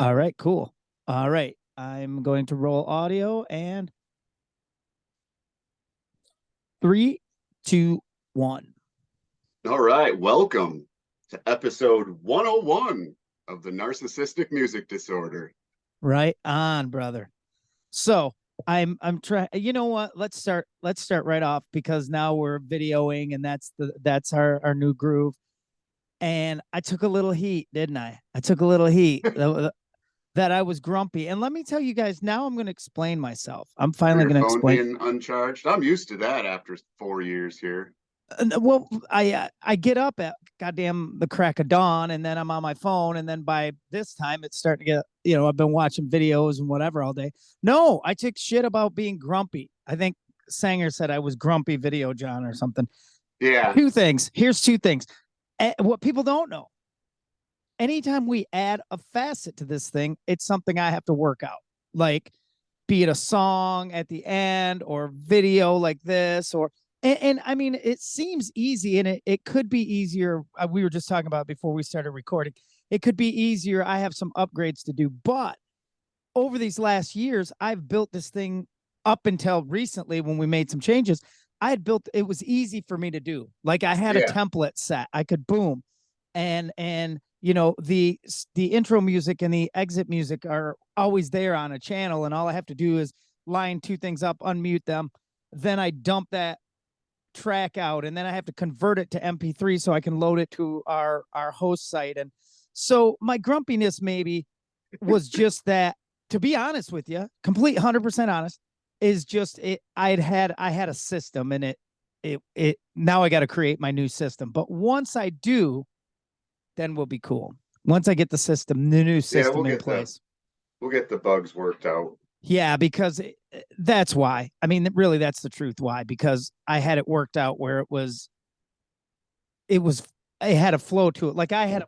All right, cool. All right. I'm going to roll audio and 3, 2, 1. All right, welcome to episode 101 of the Narcissistic Music Disorder. Right on, brother. So I'm trying. You know what? Let's start right off because now we're videoing, and that's our new groove. And I took a little heat, didn't I? I took a little heat that I was grumpy. And let me tell you guys, now I'm going to explain myself. I'm For finally your going to phone explain. being uncharged, I'm used to that after 4 years here. Well, I get up at goddamn the crack of dawn, and then I'm on my phone, and then by this time it's starting to get, I've been watching videos and whatever all day. No, I took shit about being grumpy. I think Sanger said I was grumpy video John or something. Yeah. Two things. Here's two things. What people don't know. Anytime we add a facet to this thing, it's something I have to work out. Like, be it a song at the end or video like this, or and I mean, it seems easy, and it could be easier. We were just talking about before we started recording. It could be easier. I have some upgrades to do, but over these last years, I've built this thing up until recently when we made some changes. I had built it was easy for me to do. Like I had a template set. I could boom. And the intro music and the exit music are always there on a channel, and all I have to do is line two things up, unmute them. Then I dump that track out, and then I have to convert it to MP3 so I can load it to our host site. And so my grumpiness maybe was just that, to be honest with you, complete 100% honest, is just it. I had a system, and it now I got to create my new system. But once I do, then we'll be cool. Once I get the new system in place. We'll get the bugs worked out. Yeah, because that's why. I mean, really, that's the truth. Why? Because I had it worked out where it had a flow to it. Like I had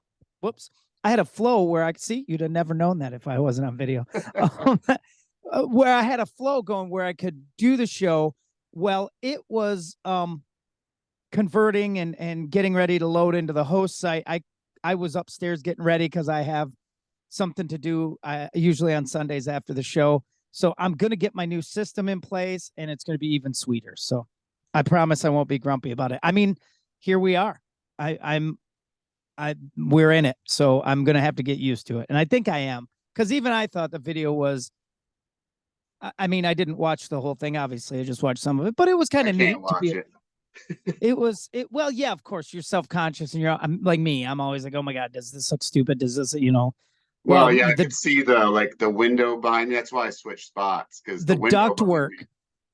a flow where I could see. You'd have never known that if I wasn't on video. Where I had a flow going where I could do the show. Well, it was converting and getting ready to load into the host site. I was upstairs getting ready because I have something to do usually on Sundays after the show. So I'm going to get my new system in place, and it's going to be even sweeter. So I promise I won't be grumpy about it. I mean, here we are. We're in it. So I'm going to have to get used to it. And I think I am, because even I thought the video was, I mean, I didn't watch the whole thing. Obviously I just watched some of it, but it was kind of neat to be well, yeah, of course you're self-conscious, and I'm like me. I'm always like, oh my God, does this look stupid? Does this, Well, yeah, I could see the window behind me. That's why I switched spots, because the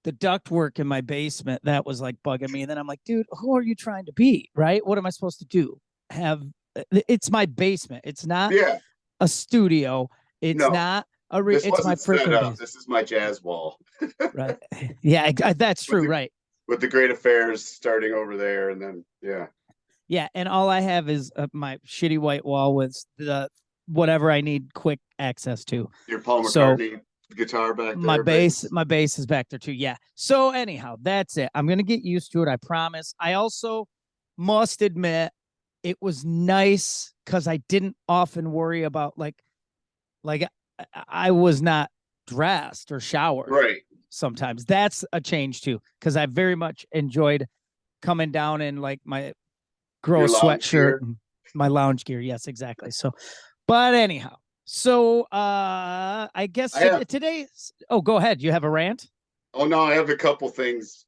ductwork in my basement, that was like bugging me. And then I'm like, dude, who are you trying to be? Right? What am I supposed to do? It's my basement. It's not a studio. It's not it's my freaking basement. This is my jazz wall. Right. Yeah, that's true. Right. With the great affairs starting over there, and then yeah, and all I have is my shitty white wall with the whatever I need quick access to. Your Paul McCartney guitar back there. My bass is back there too. Yeah. So anyhow, that's it. I'm gonna get used to it. I promise. I also must admit it was nice because I didn't often worry about like I was not dressed or showered. Right. Sometimes that's a change too, because I very much enjoyed coming down in like my gross sweatshirt and my lounge gear. Yes, exactly. So, but anyhow, so I guess today. Oh, go ahead. You have a rant? Oh no, I have a couple things.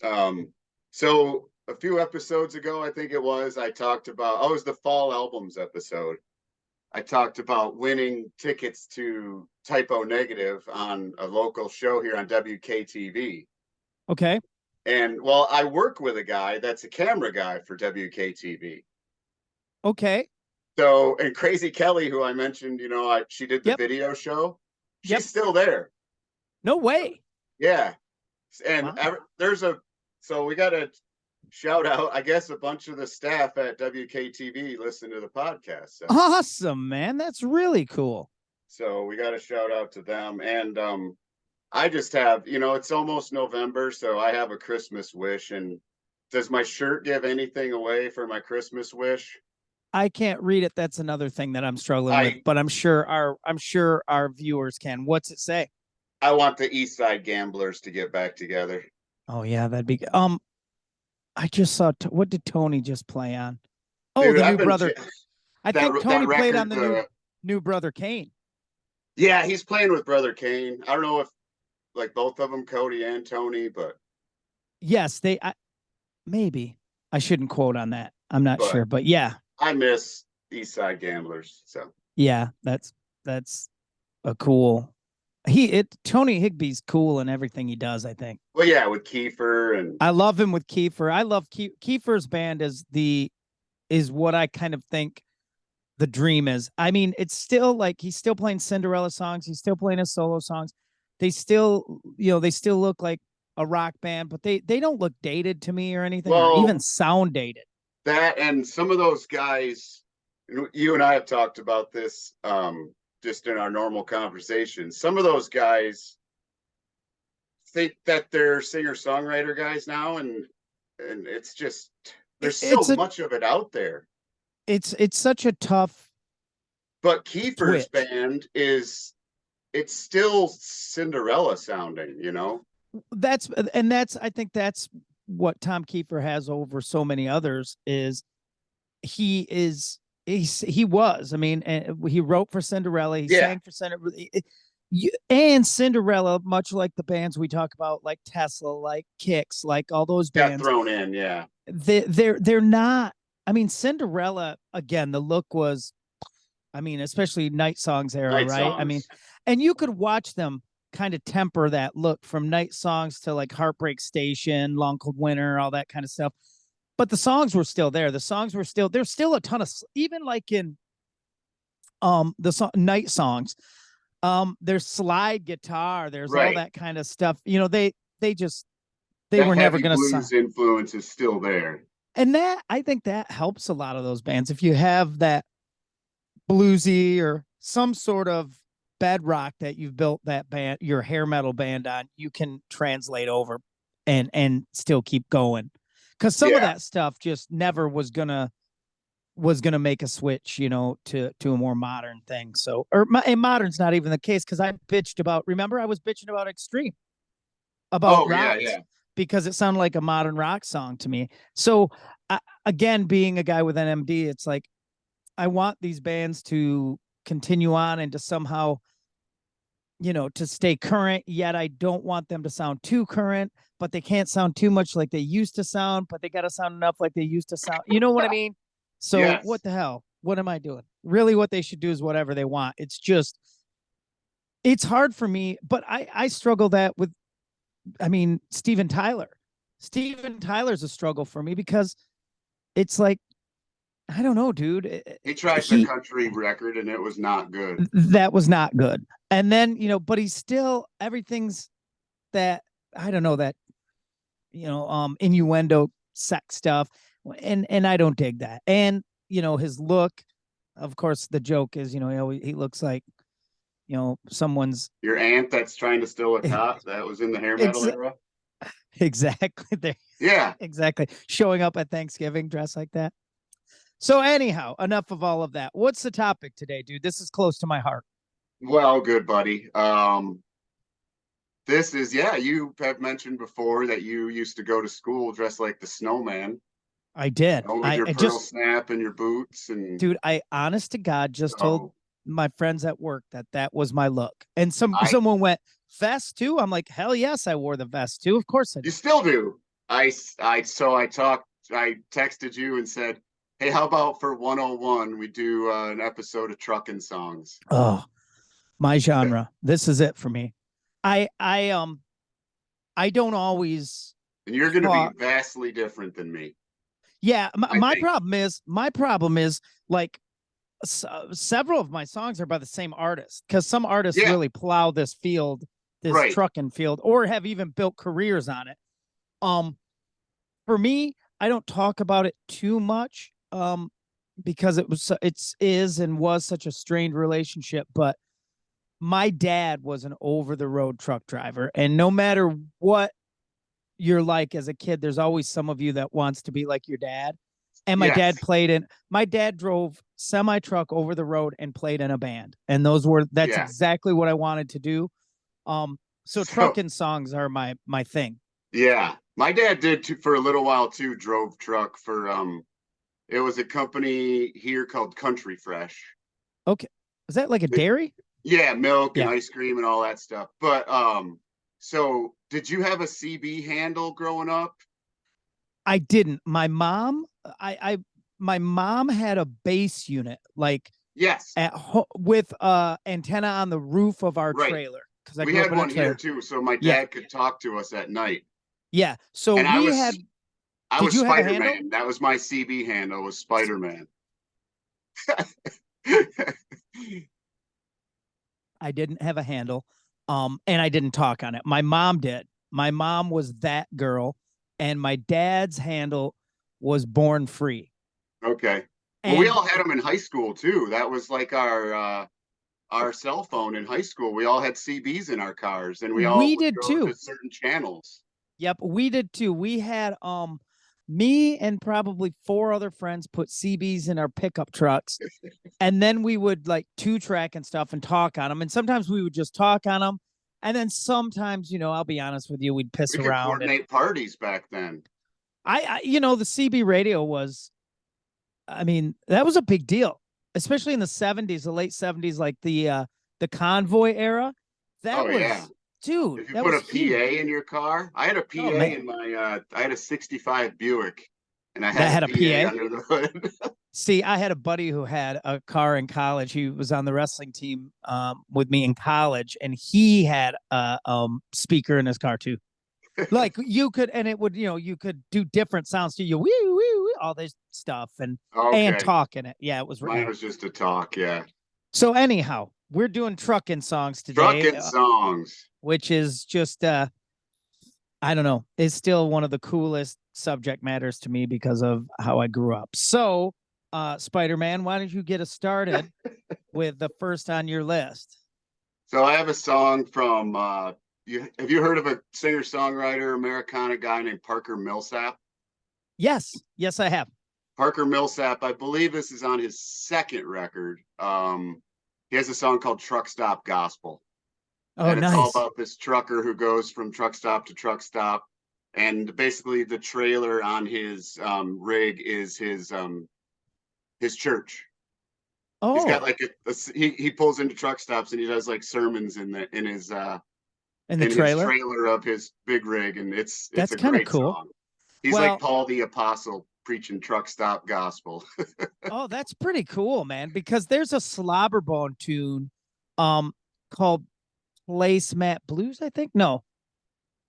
So a few episodes ago, I think it was, I talked about. It was the fall albums episode. I talked about winning tickets to Typo Negative on a local show here on WKTV. Okay. And well, I work with a guy that's a camera guy for WKTV. Okay. So, and Crazy Kelly, who I mentioned, she did the video show. She's still there. No way. Yeah. And so we got to shout out, I guess, a bunch of the staff at WKTV listen to the podcast. So. Awesome, man. That's really cool. So we got to shout out to them. And I just have, it's almost November, so I have a Christmas wish. And does my shirt give anything away for my Christmas wish? I can't read it. That's another thing that I'm struggling with, I but I'm sure our viewers can. What's it say? I want the East Side Gamblers to get back together. Oh yeah, that'd be I just saw what did Tony just play on? Oh, Dude, the I've new been brother. I think that Tony played on record. the new brother Kane. Yeah, he's playing with Brother Kane. I don't know if like both of them, Cody and Tony, Yes, maybe. I shouldn't quote on that. I'm not but sure, but yeah. I miss East Side Gamblers. So Yeah, that's a cool. Tony Higbee's cool in everything he does, I think. well, yeah, with Kiefer and I love him with Kiefer. I love Kiefer's band is what I kind of think the dream is. I mean, it's still like he's still playing Cinderella songs, he's still playing his solo songs. They still, they still look like a rock band, but they don't look dated to me or anything, or even well, sound dated. that and some of those guys. You and I have talked about this just in our normal conversation. Some of those guys think that they're singer songwriter guys now, and it's just there's so It's a much of it out there. it's such a tough But Kiefer's switch. band is it's still Cinderella sounding, you know? That's I think that's what Tom Kiefer has over so many others is he is he was. I mean, he wrote for Cinderella, he Yeah, sang for Cinderella, and Cinderella, much like the bands we talk about, like Tesla, like Kicks, like all those got bands, thrown in, yeah. they're not. I mean, Cinderella again. The look was, I mean, especially Night Songs era, Night right? I mean, songs. and you could watch them kind of temper that look from Night Songs to like Heartbreak Station, Long Cold Winter, all that kind of stuff. But the songs were still there. The songs were still there's still a ton of, even like in the Night Songs. There's slide guitar, there's all Right. that kind of stuff. They just they That were never heavy gonna sign. blues influence is still there. And that I think that helps a lot of those bands. If you have that bluesy or some sort of bedrock that you've built that band, your hair metal band on, you can translate over and still keep going. Because some of Yeah. that stuff just never was gonna make a switch, to a more modern thing. So, and modern's not even the case because I bitched about. Remember, I was bitching about Extreme, about Oh yeah, Rise, yeah. because it sounded like a modern rock song to me. So, again, being a guy with NMD, it's like I want these bands to continue on and to somehow, to stay current, yet I don't want them to sound too current, but they can't sound too much like they used to sound, but they got to sound enough like they used to sound. You know what I mean? So what Yes. the hell? What am I doing? Really, what they should do is whatever they want. It's just, it's hard for me, but I struggle that with, I mean, Steven Tyler. Steven Tyler's a struggle for me because it's like, I don't know, dude. He tried the country record and it was not good. That was not good. And then, but he's still, everything's that, I don't know, that, innuendo sex stuff. And I don't dig that. And, his look, of course, the joke is, he looks like, someone's Your aunt that's trying to steal a cop, that was in the hair metal ex- era. exactly there. Yeah. Exactly. Showing up at Thanksgiving dressed like that. So anyhow, enough of all of that. What's the topic today, dude? This is close to my heart. Well, good buddy. This is yeah, you have mentioned before that you used to go to school dressed like the snowman, I did. with your I pearl just, snap and your boots and dude, I honest to God just told oh my friends at work that that was my look. And I someone went, vest too? I'm like, hell yes, I wore the vest too. Of course I you did. still do. I texted you and said, "Hey, how about for 101 we do an episode of Truckin' songs?" Oh, my genre. This is it for me. I I don't always And you're going to be talk. vastly different than me, Yeah, I think. my problem is like several of my songs are by the same artist because some artists Yeah, really plow this field, this right. trucking field, or have even built careers on it. Um, for me, I don't talk about it too much, because it's is and was such a strained relationship. But my dad was an over the road truck driver, and no matter what you're like as a kid, there's always some of you that wants to be like your dad. And Yes. my dad drove semi truck over the road and played in a band. And that's Yeah. exactly what I wanted to do. So So trucking songs are my thing. yeah, my dad did too, for a little while too. Drove truck for it was a company here called Country Fresh. Okay. Is that like a It- dairy? yeah, milk and Yeah. ice cream and all that stuff. But so did you have a CB handle growing up? I didn't. I my mom had a bass unit like Yes, with antenna on the roof of our right. trailer because I We grew up had in a one here trailer. too, so my Yeah. dad could talk to us at night. Yeah. So And we had I did was you have a Spider handle? Man. That was my CB handle. Was Spider Man. I didn't have a handle. And I didn't talk on it. My mom did. My mom was that girl, and my dad's handle was Born Free. Okay. Well, we And all had them in high school too. That was like our cell phone in high school. We all had CBs in our cars, and we all we would did go to too. certain channels. Yep, we did too. We had me and probably four other friends put CBs in our pickup trucks, and then we would like two track and stuff and talk on them. And sometimes we would just talk on them, and then sometimes, I'll be honest with you, we'd piss We could around. And coordinate parties back then. the CB radio was, I mean, that was a big deal, especially in the '70s, the late '70s, like the convoy era. That Oh yeah. was, dude, If you that put was a PA huge. in your car, I had a Oh PA man, in my I had a 65 Buick and I that had a had a PA PA. under the hood. See, I had a buddy who had a car in college. He was on the wrestling team with me in college, and he had a speaker in his car too. Like you could, and it would, you could do different sounds to you, wee, wee, wee, all this stuff, and Okay. talk in it. Yeah, it was Mine rad. was just a talk, yeah. So anyhow, we're doing trucking songs today, Trucking songs. which is just I don't know, is still one of the coolest subject matters to me because of how I grew up. So, Spider-Man, why don't you get us started with the first on your list? So I have a song from have you heard of a singer-songwriter Americana guy named Parker Millsap? Yes, I have. Parker Millsap, I believe this is on his second record. He has a song called Truck Stop Gospel. Oh, And it's all nice. about this trucker who goes from truck stop to truck stop. And basically the trailer on his rig is his church. He's got Oh, like he pulls into truck stops and he does like sermons in the in his trailer. trailer of his big rig, and it's That's a kind of great cool. song. He's like Well, Paul the Apostle preaching truck stop gospel. oh, that's pretty cool, man, because there's a Slobberbone tune called Placemat Blues, I think. No,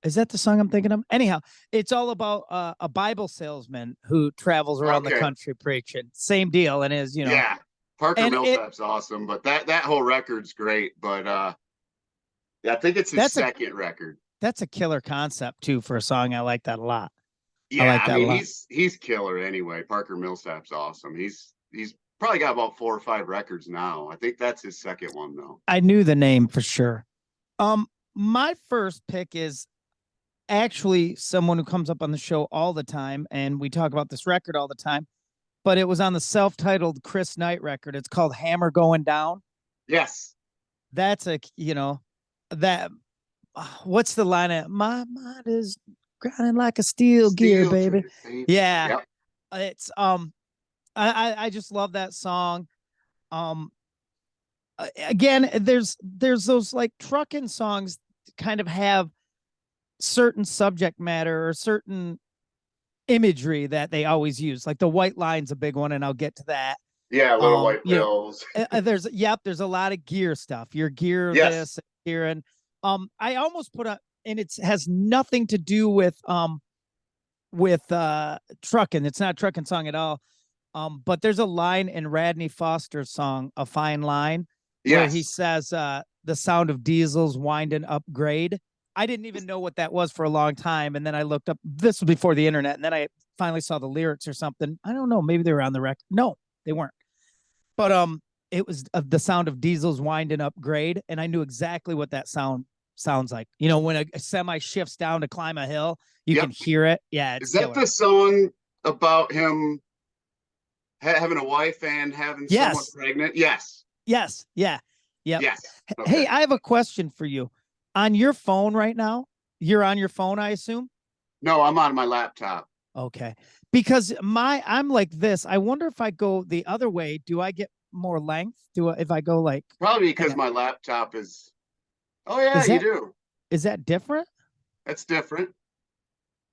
is that the song I'm thinking of? Anyhow, it's all about a Bible salesman who travels around the Okay, country preaching. Same deal, and yeah, Parker and it Millsap's awesome, but that whole record's great. But yeah, I think it's his that's a second record. that's a killer concept too for a song. I like that a lot. I Yeah, like I that a mean lot. he's killer anyway. Parker Millsap's awesome. He's probably got about 4 or 5 records now. I think that's his second one though. I knew the name for sure. My first pick is actually someone who comes up on the show all the time, and we talk about this record all the time. But it was on the self-titled Chris Knight record. It's called Hammer Going Down. Yes, That's that. What's the line? Of, my mind is grinding like a steel gear, Steel baby. Trigger, baby. Yeah, Yep. it's I just love that song. Um, again, there's those like trucking songs kind of have certain subject matter or certain imagery that they always use. Like the white line's a big one, and I'll get to that. Yeah, little white You know, pills. there's a lot of gear stuff. Your gear Yes. this here, and I almost put a, and it has nothing to do with trucking. It's not a trucking song at all. But there's a line in Radney Foster's song, A Fine Line, where he Yes. says, the sound of diesels winding upgrade. I didn't even know what that was for a long time. And then I looked up, this was before the internet. And then I finally saw the lyrics or something. I don't know. Maybe they were on the record. No, they weren't. But it was the sound of diesels winding upgrade. And I knew exactly what that sounds like. When a semi shifts down to climb a hill, you can Yep. hear it. Yeah, it's Is that killer. the song about him having a wife and having someone Yes. pregnant. Yes. Yes. Yeah. Yep. Yes. Hey, Okay. I have a question for you. On your phone right now, you're on your phone, I assume? No, I'm on my laptop. Okay. Because I'm like this. I wonder if I go the other way, do I get more length? If I go like, Probably hang because on. my laptop is. Oh yeah, Is you that do. is that different? That's different.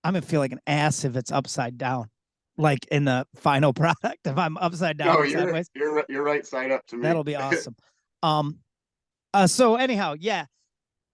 I'm gonna feel like an ass if it's upside down, like in the final product. If I'm upside down No, and sideways, you're right side up to me. that'll be awesome. Um, so anyhow, yeah.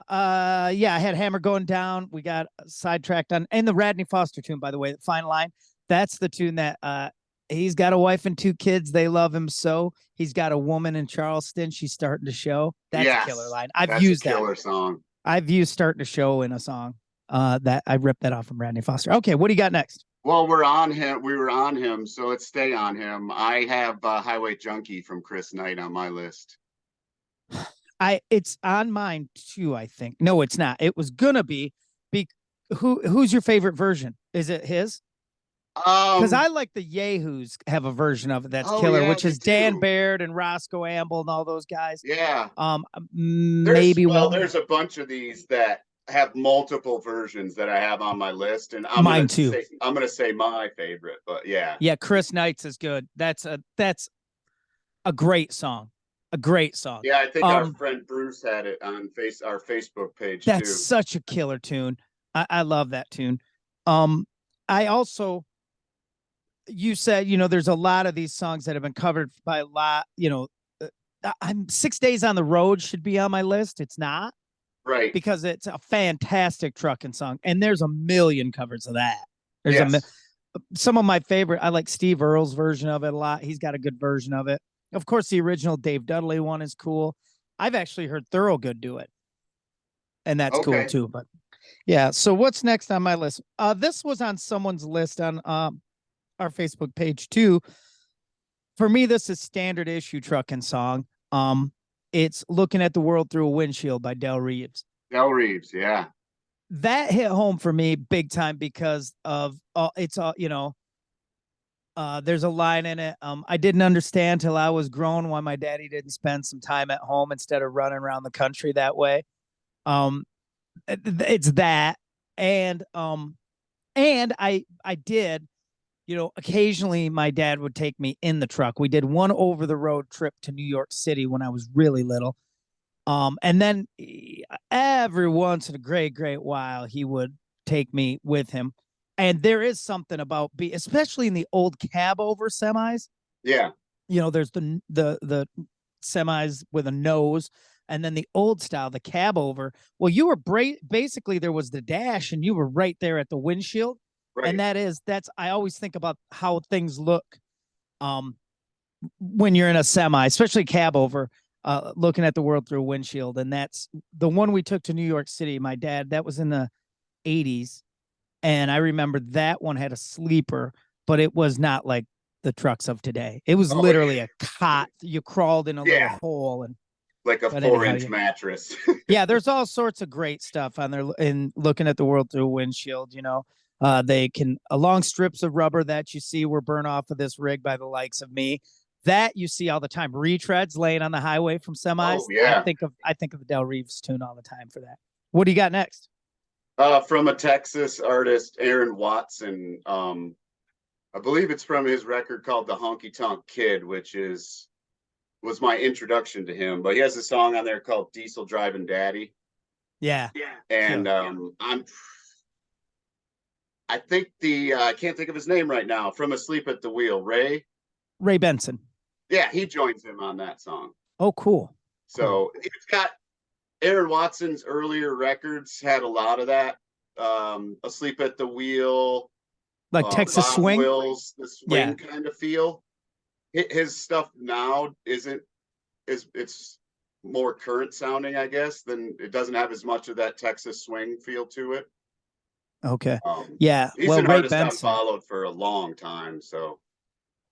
Yeah, I had Hammer going down. We got sidetracked on and the Radney Foster tune, by the way, the Fine Line. That's the tune that he's got a wife and two kids. They love him so. He's got a woman in Charleston. She's starting to show. That's a killer Yes, line. I've that's a used that. killer song. I've used starting to show in a song. That I ripped that off from Radney Foster. Okay, what do you got next? Well, we're on him. We were on him, so let's stay on him. I have Highway Junkie from Chris Knight on my list. It's on mine too, I think. No, it's not. It was gonna be who's your favorite version? Is it his? Because I like the Yahoos have a version of it that's Oh killer, yeah, which me is Dan too. Baird and Roscoe Amble and all those guys. Yeah. Maybe one. There's a bunch of these that have multiple versions that I have on my list, and Mine too. I'm gonna say my favorite, but yeah. Yeah, Chris Knight's is good. That's a great song. A great song. Yeah, I think our friend Bruce had it on our Facebook page That's too. such a killer tune. I love that tune. Um, I also you said, there's a lot of these songs that have been covered by a lot, I'm 6 days on the road should be on my list. It's not Right. because it's a fantastic trucking song. And there's a million covers of that. Yes. Some of my favorite, I like Steve Earle's version of it a lot. He's got a good version of it. Of course, the original Dave Dudley one is cool. I've actually heard Thorogood do it. And that's cool Okay. too. But yeah. So what's next on my list? This was on someone's list on our Facebook page too. For me, this is standard issue trucking song. It's Looking at the World Through a Windshield by Del Reeves. Del Reeves, yeah. That hit home for me big time because of it's there's a line in it. I didn't understand till I was grown why my daddy didn't spend some time at home instead of running around the country that way. Um, it's that, and I did, occasionally my dad would take me in the truck. We did one over the road trip to New York City when I was really little. And then every once in a great while, he would take me with him. And there is something about especially in the old cab over semis. Yeah. There's the semis with a nose, and then the old style, the cab over. Well, you were basically there was the dash, and you were right there at the windshield. Right. And that's I always think about how things look when you're in a semi, especially cab over, looking at the world through a windshield. And that's the one we took to New York City. My dad, that was in the 80s. And I remember that one had a sleeper, but it was not like the trucks of today. It was literally a cot. You crawled in a little hole and like a 4-inch mattress. Yeah, there's all sorts of great stuff on there in Looking at the World Through a Windshield. They can long strips of rubber that you see were burned off of this rig by the likes of me. That you see all the time. Retreads laying on the highway from semis. Oh, yeah. I think of the Del Reeves tune all the time for that. What do you got next? From a Texas artist, Aaron Watson. I believe it's from his record called The Honky Tonk Kid, which was my introduction to him. But he has a song on there called Diesel Driving Daddy. Yeah. And I think I can't think of his name right now, from Asleep at the Wheel, Ray Benson. Yeah, he joins him on that song. Oh, cool. So it's got Aaron Watson's earlier records had a lot of that. Asleep at the Wheel, like Texas Bob Swing, Wills, the swing kind of feel. His stuff now it's more current sounding, I guess, than it doesn't have as much of that Texas swing feel to it. Okay. He's an artist I've followed for a long time. So,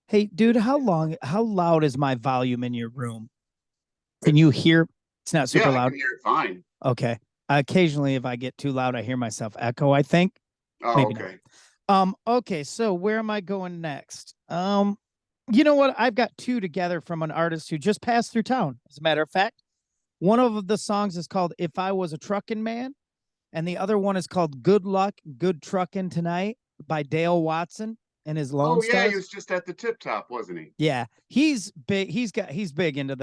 hey, dude, how loud is my volume in your room? Can you hear? It's not super loud. I can hear it fine. Okay. Occasionally, if I get too loud, I hear myself echo, I think. Oh, maybe okay. Okay. So where am I going next? You know what? I've got two together from an artist who just passed through town. As a matter of fact, one of the songs is called "If I Was a Truckin' Man," and the other one is called "Good Luck, Good Truckin' Tonight" by Dale Watson and his Lone Oh yeah, he Stars. was just at the Tip Top, wasn't he? Yeah, he's big. He's big into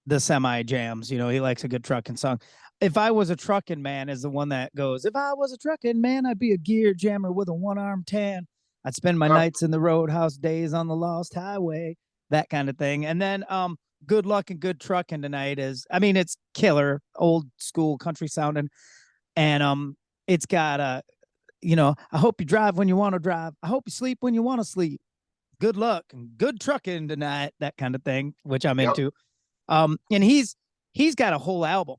the semi jams. You know, he likes a good trucking song. If I Was a Trucking Man is the one that goes, if I was a trucking man, I'd be a gear jammer with a one arm tan. I'd spend my Oh, nights in the roadhouse, days on the lost highway, that kind of thing. And then Good Luck and Good Trucking Tonight is, I mean, it's killer, old school country sounding. And it's got I hope you drive when you want to drive. I hope you sleep when you want to sleep. Good luck and good trucking tonight, that kind of thing, which I'm yep. into. And he's got a whole album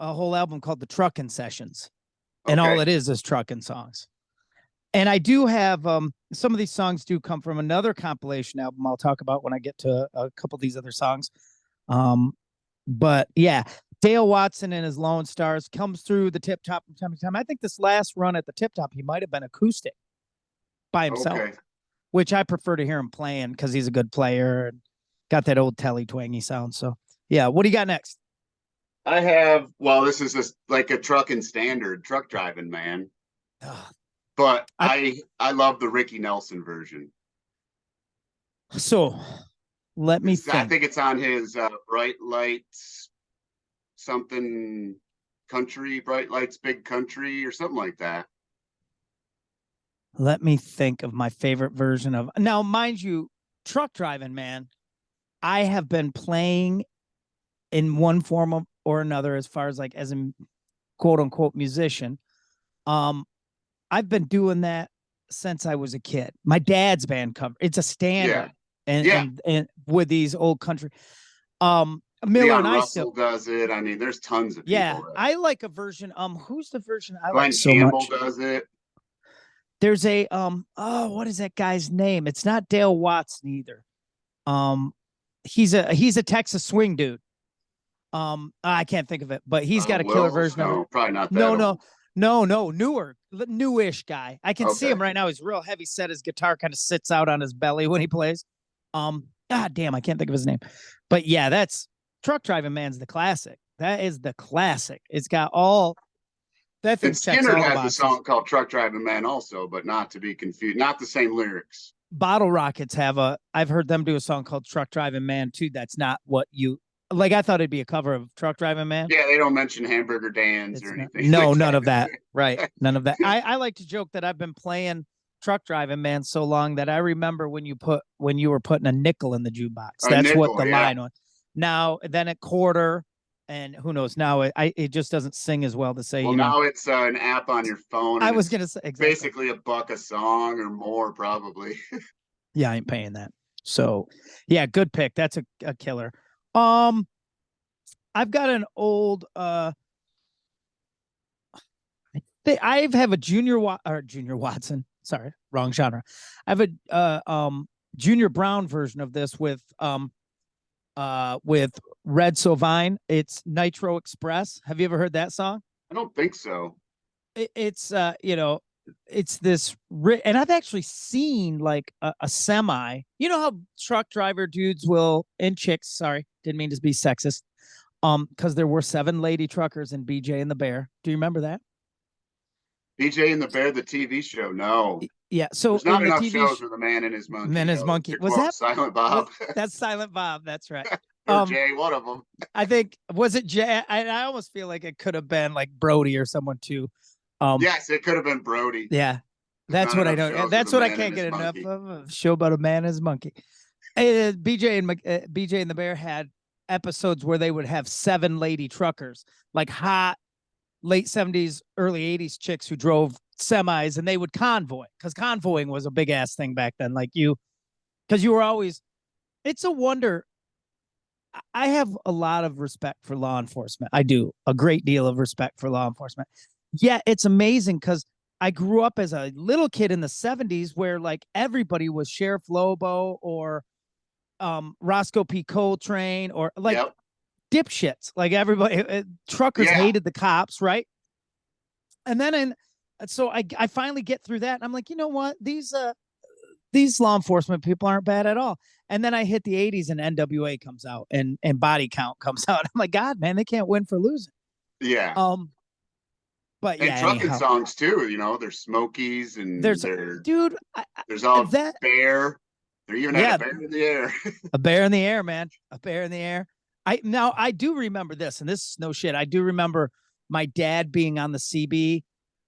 called the Truckin' Sessions, and all Okay. it is trucking songs. And I do have some of these songs do come from another compilation album I'll talk about when I get to a couple of these other songs. Um, but yeah, Dale Watson and his Lone Stars comes through the Tip Top from time to time. I think this last run at the Tip Top, he might have been acoustic by himself, Okay. which I prefer to hear him playing because he's a good player and got that old telly twangy sound. So yeah, what do you got next? I have, well, this is just like a trucking standard, Truck Driving Man, but I I love the Ricky Nelson version. so let me I think. think it's on his Bright Lights something country, Bright Lights Big Country or something like that. Let me think of my favorite version of now, mind you, Truck Driving Man. I have been playing in one form or another as far as like as a quote unquote musician. Um, I've been doing that since I was a kid. My dad's band cover. It's a Yeah. standard, and Yeah. with these old country. Miller and Leon I still, Russell does it. I mean, there's tons of yeah, people that I like a version. Who's the version I like Glenn so Campbell much? does it. There's a oh, what is that guy's name? It's not Dale Watson either. Um, he's a Texas swing dude. I can't think of it, but he's got a killer Wills? version of it. No, probably not that No, no, old. no, newish guy. I can see Okay. him right now. He's real heavy set. His guitar kind of sits out on his belly when he plays. Damn, I can't think of his name. But yeah, that's Truck Driving Man's the classic. That is the classic. It's got all that And thing checks Skinner all the has a boxes. song called Truck Driving Man also, but not to be confused. Not the same lyrics. Bottle Rockets have I've heard them do a song called Truck Driving Man too. That's not what you like. I thought it'd be a cover of Truck Driving Man. Yeah, they don't mention Hamburger Dan's or It's not, anything like no, none of that. that. Right. None of that. I like to joke that I've been playing Truck Driving Man so long that I remember when you were putting a nickel in the jukebox. A That's what nickel, the yeah. line was. Now then at quarter, and who knows now it just doesn't sing as well to say, Well, now it's an app on your phone, I and was it's gonna say exactly. basically $1 a song or more, probably. Yeah, I ain't paying that. So yeah, good pick. That's a killer. Um, I've got an old I have a Junior Watson. Sorry, wrong genre. I have a Junior Brown version of this with Red Sovine. It's Nitro Express. Have you ever heard that song? I don't think so. It's it's this and I've actually seen like a semi. You know how truck driver dudes will and chicks, sorry, didn't mean to be sexist. Because there were 7 lady truckers in BJ and the Bear. Do you remember that? BJ and the Bear, the TV show. No, Yeah. So there's not in the enough TV shows with a man and his Man monkey, as though. Monkey. To Was quote that Silent was Bob that's Silent Bob? That's right. or Jay, one of them. I think was it Jay? I almost feel like it could have been like Brody or someone too. Yes, it could have been Brody. Yeah, There's that's not what I enough know. shows with That's a what I man and can't his get enough monkey. of. A show about a man and his monkey. BJ and the Bear had episodes where they would have 7 lady truckers, like hot late 70s, early 80s chicks who drove semis, and they would convoy because convoying was a big ass thing back then. Like because you were always. It's a wonder. I have a lot of respect for law enforcement. I do a great deal of respect for law enforcement. Yeah, it's amazing because I grew up as a little kid in the 70s where like everybody was Sheriff Lobo or Roscoe P. Coltrane or like Yep. dipshits. Like everybody, truckers Yeah. hated the cops, right? And then so I finally get through that and I'm like, you know what? these law enforcement people aren't bad at all. And then I hit the 80s and NWA comes out and Body Count comes out. I'm like, God, man, they can't win for losing. Yeah. But And yeah, trucking anyhow, songs too, you know, there's Smokies and there's dude, there's all that bear. They even had a yeah, bear in the air. a bear in the air, man, a bear in the air. I do remember this, and this is no shit. I do remember my dad being on the CB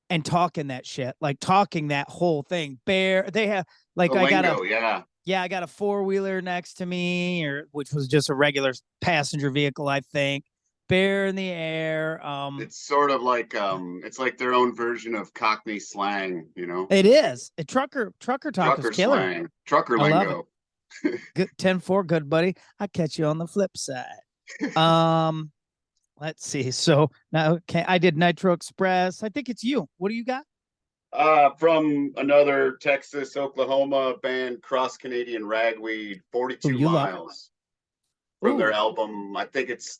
and talking that shit, like talking that whole thing. Bear, they have like The lingo, yeah. yeah, I got a 4-wheeler next to me, or which was just a regular passenger vehicle, I think. Bear in the air. It's sort of like it's like their own version of Cockney slang, you know. It is. A trucker talk is Trucker killer. slang, trucker I love it. lingo. Good 10-4, good buddy. I catch you on the flip side. Um, let's see. So now, okay, I did Nitro Express. I think it's you. What do you got? From another Texas, Oklahoma band, Cross Canadian Ragweed, Who 42 you love? Miles from their Ooh, album. I think it's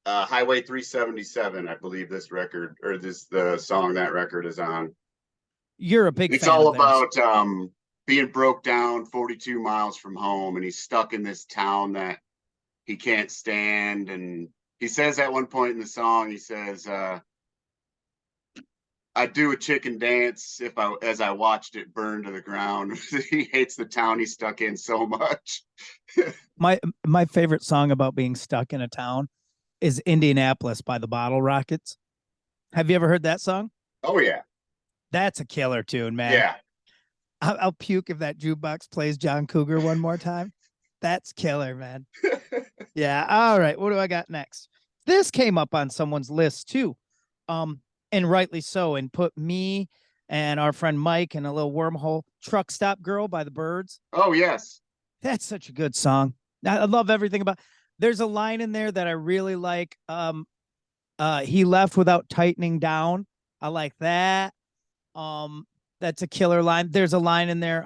Highway 377. I believe this record or the song that record is on. you're a big It's fan all of theirs. about being broke down 42 miles from home, and he's stuck in this town that he can't stand. And he says at one point in the song, he says, I'd do a chicken dance as I watched it burn to the ground. He hates the town he's stuck in so much. My favorite song about being stuck in a town is Indianapolis by the Bottle Rockets. Have you ever heard that song? Oh yeah. That's a killer tune, man. Yeah. I'll puke if that jukebox plays John Cougar one more time. That's killer, man. Yeah. All right. What do I got next? This came up on someone's list too. And rightly so, and put me and our friend Mike in a little wormhole. Truck Stop Girl by the Birds. Oh yes. That's such a good song. I love everything about. There's a line in there that I really like. He left without tightening down. I like that. That's a killer line. There's a line in there.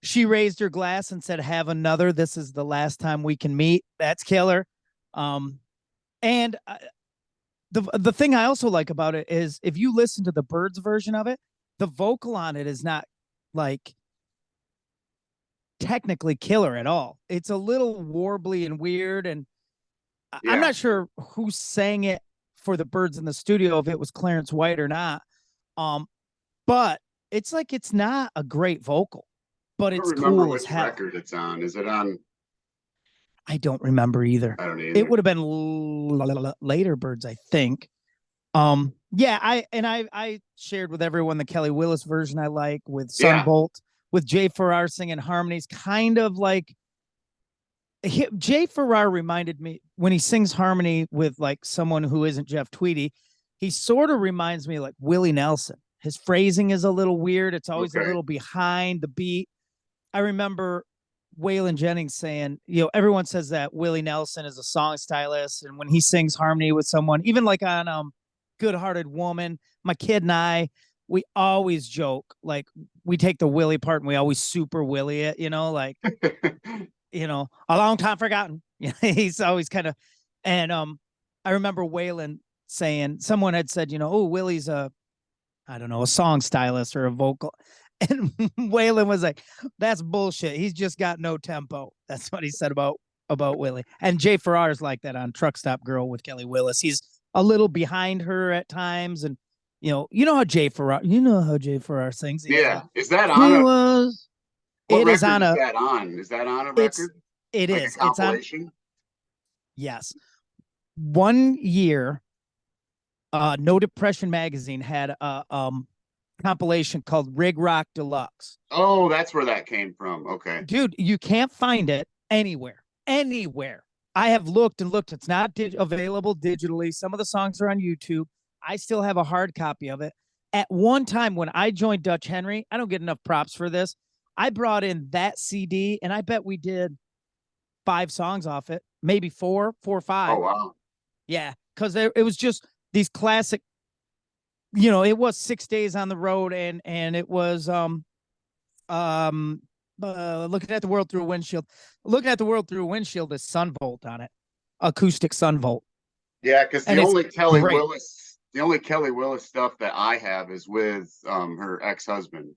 She raised her glass and said, "Have another. This is the last time we can meet." That's killer. And the thing I also like about it is if you listen to the Birds version of it, the vocal on it is not like technically killer at all. It's a little warbly and weird, and I'm not sure who sang it for the Birds in the studio, if it was Clarence White or not. But it's like it's not a great vocal, but it's cool as hell. Record it's on. Is it on? I don't remember either. I don't either. It would have been later Birds, I think. Yeah, I shared with everyone the Kelly Willis version I like with Sunvolt, with Jay Farrar singing harmonies, kind of like Jay Farrar reminded me when he sings harmony with like someone who isn't Jeff Tweedy, he sort of reminds me like Willie Nelson. His phrasing is a little weird. It's always a little behind the beat. I remember Waylon Jennings saying, everyone says that Willie Nelson is a song stylist. And when he sings harmony with someone, even like on Good Hearted Woman, my kid and I, we always joke, like we take the Willie part and we always super Willie it, like, a long time forgotten. He's always kind of, and I remember Waylon saying, someone had said, oh, Willie's a song stylist or a vocal. And Waylon was like, that's bullshit. He's just got no tempo. That's what he said about Willie. And Jay Farrar is like that on Truck Stop Girl with Kelly Willis. He's a little behind her at times. And, how Jay Farrar sings. Yeah. Is that on a, what it is record on a, is that on? Is that on a record? It like is. A compilation? It's on. Yes. One year, No Depression magazine had a compilation called Rig Rock Deluxe. Oh, that's where that came from. Okay. Dude, you can't find it anywhere. I have looked and looked. It's not available digitally. Some of the songs are on YouTube. I still have a hard copy of it. At one time when I joined Dutch Henry, I don't get enough props for this. I brought in that CD and I bet we did 5 songs off it, maybe 4 or 5. Oh, wow. Yeah, because it was just these classic, it was 6 days on the road and it was looking at the world through a windshield. Looking at the world through a windshield is Sunvolt on it, acoustic Sunvolt. Yeah, because the only Kelly Willis stuff that I have is with her ex-husband.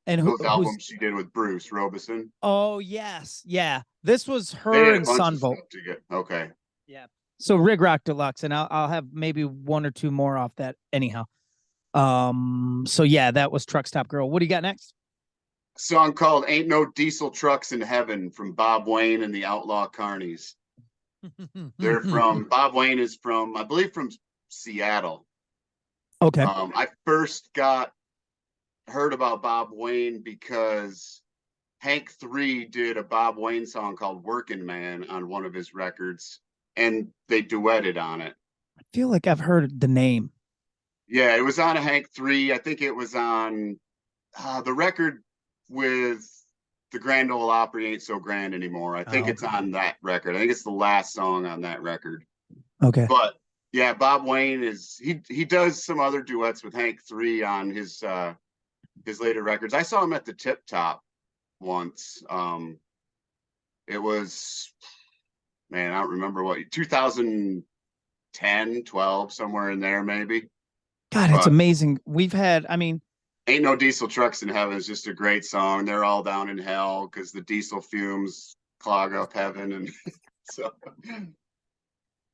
And Those who's? albums she did with Bruce Robison. Oh yes, yeah. This was They her had a and bunch of Sunvolt. stuff to get. Okay. Yeah. So Rig Rock Deluxe, and I'll have maybe one or two more off that anyhow. So yeah, that was Truck Stop Girl. What do you got next? Song called Ain't No Diesel Trucks in Heaven from Bob Wayne and the Outlaw Carnies. They're from Bob Wayne is from, I believe, from Seattle. Okay. I first got heard about Bob Wayne because Hank 3 did a Bob Wayne song called Working Man on one of his records, and they duetted on it. I feel like I've heard the name. Yeah, it was on a Hank 3. I think it was on the record with the Grand Ole Opry Ain't So Grand Anymore. I think it's on that record. I think it's the last song on that record. Okay. But yeah, Bob Wayne is he does some other duets with Hank 3 on his later records. I saw him at the Tip Top once. It was, man, I don't remember what, 2010, 12, somewhere in there maybe. God, it's amazing. We've had, I mean, Ain't No Diesel Trucks in Heaven is just a great song. They're all down in hell because the diesel fumes clog up heaven. And so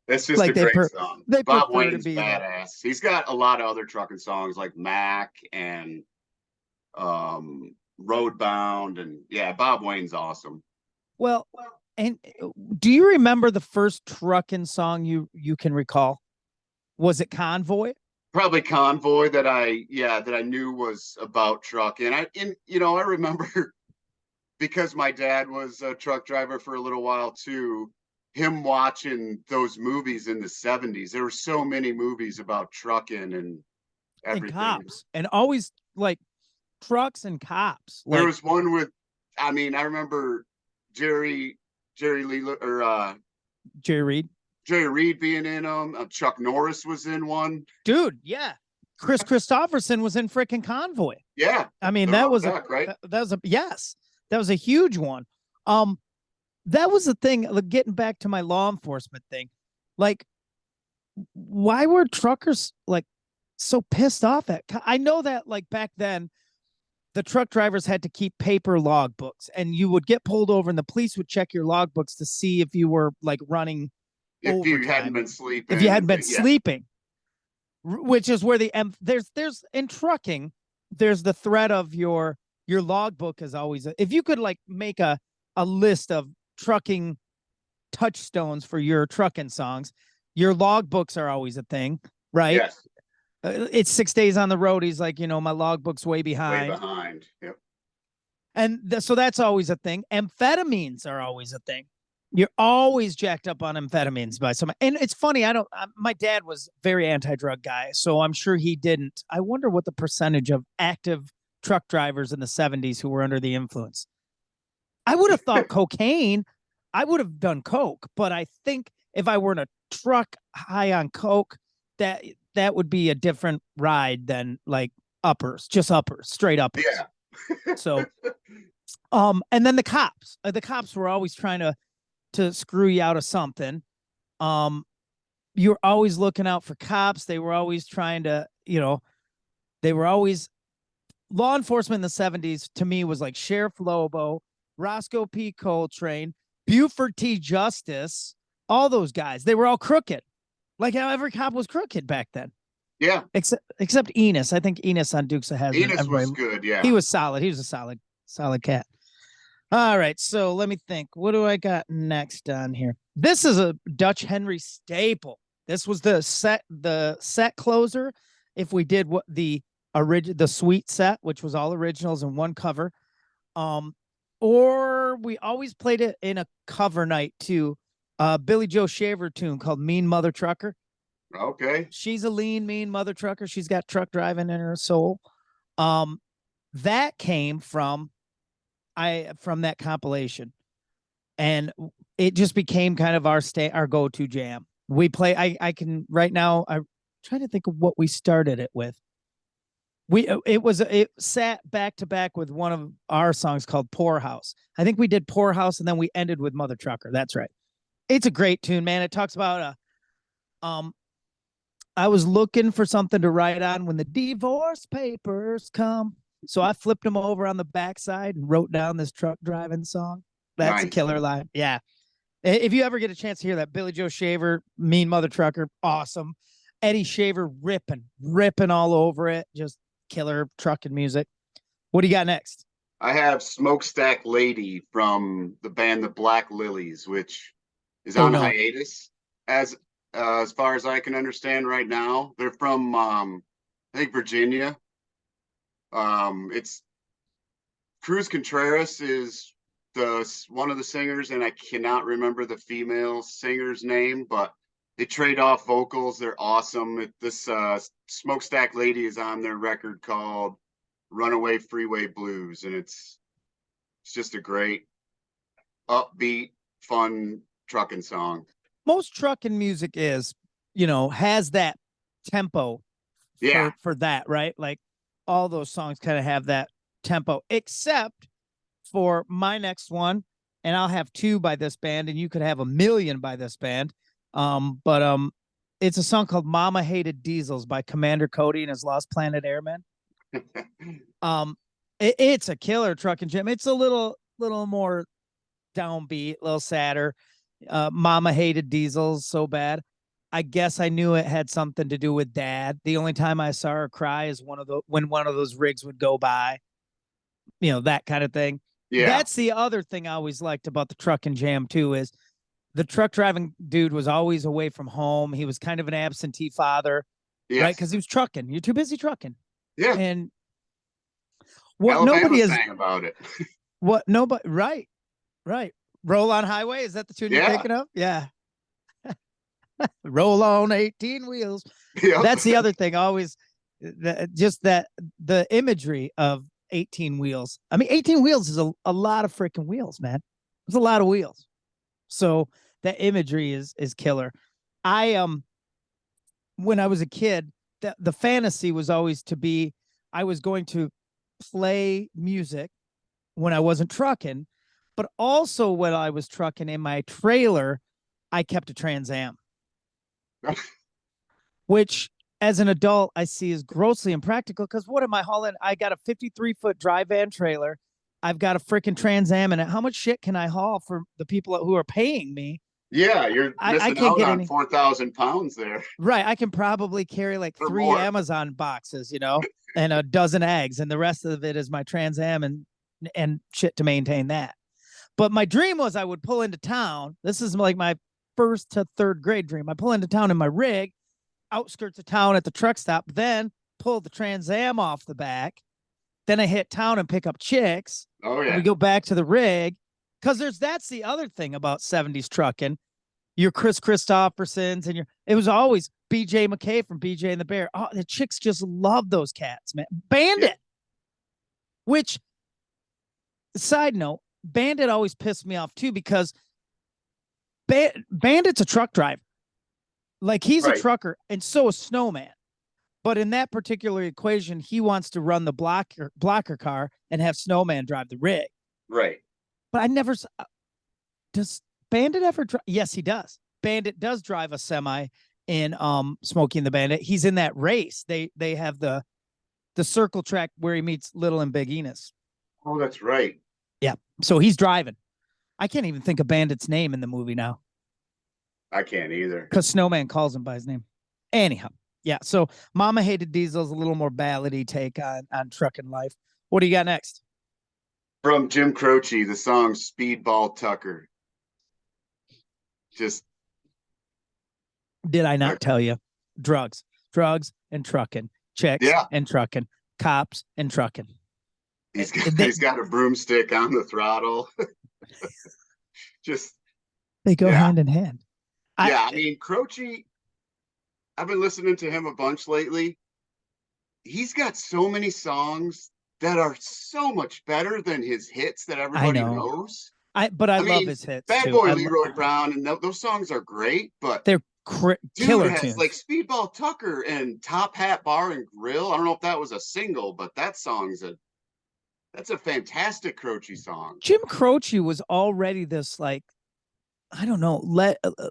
it's just like a great song. they Bob prefer to Wayne's be there. badass. He's got a lot of other trucking songs like Mac and Roadbound. And yeah, Bob Wayne's awesome. Well, and do you remember the first trucking song you can recall? Was it Convoy? Probably Convoy that I knew was about trucking. I remember because my dad was a truck driver for a little while too, him watching those movies in the 70s. There were so many movies about trucking and everything. And cops. And always like trucks and cops. There was one with, I remember Jerry Lee or Jerry Reed. Jerry Reed being in them. Chuck Norris was in one. Dude, yeah. Chris Christopherson was in freaking Convoy. Yeah. I mean, that was right? That was yes. That was a huge one. That was the thing, getting back to my law enforcement thing. Like, why were truckers like so pissed off at? I know that like back then the truck drivers had to keep paper logbooks, and you would get pulled over and the police would check your logbooks to see if you were like running if you hadn't been sleeping. If you hadn't been sleeping, which is where the there's in trucking, there's the threat of your logbook is always if you could like make a list of trucking touchstones for your trucking songs, your logbooks are always a thing, right? Yes. It's 6 days on the road. He's like, my logbook's way behind. Way behind. Yep. And so that's always a thing. Amphetamines are always a thing. You're always jacked up on amphetamines by somebody. And it's funny. My dad was very anti-drug guy, so I'm sure he didn't. I wonder what the percentage of active truck drivers in the 70s who were under the influence. I would have thought cocaine. I would have done coke, but I think if I were in a truck high on coke, that would be a different ride than like just uppers, straight uppers. Yeah. So, and then the cops were always trying to screw you out of something. You're always looking out for cops. They were always trying to, law enforcement in the 70s to me was like Sheriff Lobo, Roscoe P. Coltrane, Buford T. Justice, all those guys. They were all crooked. Like how every cop was crooked back then. Yeah. Except Enos. I think Enos on Dukes of Hazzard. Enos was good, yeah. He was solid. He was a solid cat. All right, so let me think. What do I got next on here? This is a Dutch Henry staple. This was the set closer. If we did what the sweet set, which was all originals and one cover, or we always played it in a cover night too. Billy Joe Shaver tune called "Mean Mother Trucker." Okay, she's a lean, mean mother trucker. She's got truck driving in her soul. That came from that compilation, and it just became kind of our go-to jam. We play. I can right now. I'm trying to think of what we started it with. It sat back to back with one of our songs called "Poorhouse." I think we did "Poorhouse" and then we ended with "Mother Trucker." That's right. It's a great tune, man. It talks about I was looking for something to write on when the divorce papers come. So I flipped him over on the backside and wrote down this truck driving song. That's a Nice. killer line. Yeah. If you ever get a chance to hear that, Billy Joe Shaver, Mean Mother Trucker, awesome. Eddie Shaver ripping all over it. Just killer trucking music. What do you got next? I have Smokestack Lady from the band The Black Lilies, which is Oh on no. hiatus as far as I can understand right now. They're from I think Virginia. It's Cruz Contreras is the one of the singers, and I cannot remember the female singer's name, but they trade off vocals. They're awesome. This Smokestack Lady is on their record called Runaway Freeway Blues, and it's just a great upbeat, fun trucking song. Most trucking music is, has that tempo Yeah, for that, right? Like all those songs kind of have that tempo, except for my next one, and I'll have two by this band, and you could have a million by this band. But it's a song called "Mama Hated Diesels" by Commander Cody and his Lost Planet Airmen. It's a killer trucking jam. It's a little more downbeat, a little sadder. Mama hated diesels so bad. I guess I knew it had something to do with dad. The only time I saw her cry is when one of those rigs would go by, that kind of thing. yeah, That's the other thing I always liked about the trucking jam too, is the truck driving dude was always away from home. He was kind of an absentee father, right? yes, Because he was trucking. You're too busy trucking. yeah. And what nobody Alabama is, sang about it. what nobody, right, right. Roll on Highway. Is that the tune you're Yeah, thinking of? Yeah. Roll on 18 wheels. yep. That's the other thing. Always just that the imagery of 18 wheels. I mean, 18 wheels is a lot of freaking wheels, man. It's a lot of wheels. So that imagery is killer. I when I was a kid, the fantasy was always to be I was going to play music when I wasn't trucking, but also when I was trucking in my trailer, I kept a Trans Am, which as an adult I see is grossly impractical because what am I hauling? I got a 53-foot dry van trailer. I've got a freaking Trans Am in it. How much shit can I haul for the people who are paying me? Yeah, you're I missing can't out get on any. 4,000 pounds there Right. I can probably carry like or 3 more. Amazon boxes, and a dozen eggs, and the rest of it is my Trans Am and shit to maintain that. But my dream was I would pull into town. This is like my first to third grade dream. I pull into town in my rig, outskirts of town at the truck stop, then pull the Trans Am off the back. Then I hit town and pick up chicks. Oh And we yeah, go back to the rig. Cause that's the other thing about 70s trucking. Your Chris Christophersons and it was always BJ McKay from BJ and the Bear. Oh, the chicks just love those cats, man. Bandit, yeah, which side note, Bandit always pissed me off too because Bandit's a truck driver. Like he's a right, trucker and so is Snowman. But in that particular equation, he wants to run the blocker car and have Snowman drive the rig. right. But I never does Bandit ever drive? Yes, he does. Bandit does drive a semi in Smokey and the Bandit. He's in that race. They have the circle track where he meets Little and Big Enos. Oh, that's right. Yeah. So he's driving. I can't even think of Bandit's name in the movie now I can't either. because Snowman calls him by his name. Anyhow, yeah. So Mama Hated Diesel's a little more ballady take on trucking life. What do you got next? From Jim Croce, the song Speedball Tucker. Just Did I not tell you? Drugs and trucking, chicks yeah, and trucking, cops and trucking. he's got a broomstick on the throttle. Just They go yeah, hand in hand. yeah. I mean, Croce. I've been listening to him a bunch lately. He's got so many songs that are so much better than his hits that I everybody know. knows. But I I love mean, his hits Bad too. Boy Leroy Brown and those songs are great, but They're dude killer has tunes. like Speedball Tucker and Top Hat Bar and Grill. I don't know if that was a single, but that's a fantastic Croce song. Jim Croce was already this like I don't know